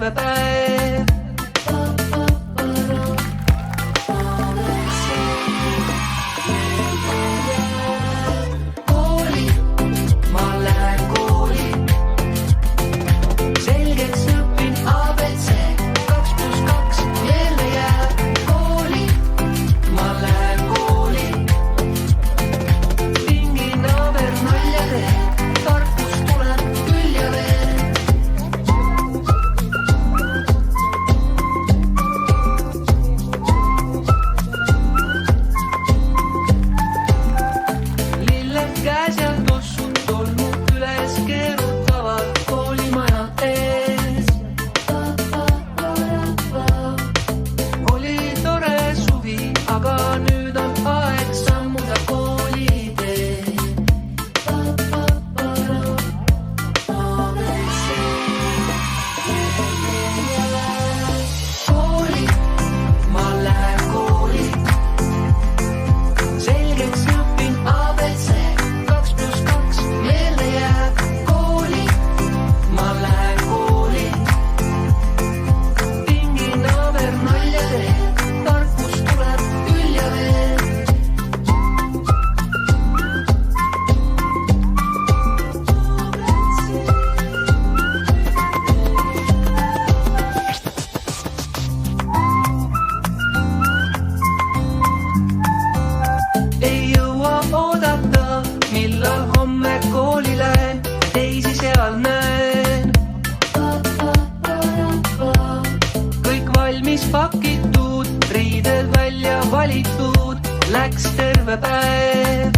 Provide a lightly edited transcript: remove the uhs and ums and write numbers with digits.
terve päev. Kooli, ma lähen kooli, selgeks õpin ABC, 2 + 2 meelde jääb. Kooli, ma lähen kooli, tingin naaber nalja teeb, tarkus tuleb küll ja veel. Lilled käes ja tossud tolmud üles keerutavad koolimaja ees. Oli tore suvi, aga nüüd on aeg sammuda koolitee. Kooli, ma lähen kooli, selgeks õpin ABC, 2 + 2 meelde jääb. Kooli, ma lähen kooli, tingin naaber nalja teeb, tarkus tuleb küll ja veel. Ei jõua oodata, millal homme kooli lähen, teisi seal näen. Kõik valmis pakitud, riided välja valitud, läks terve päev.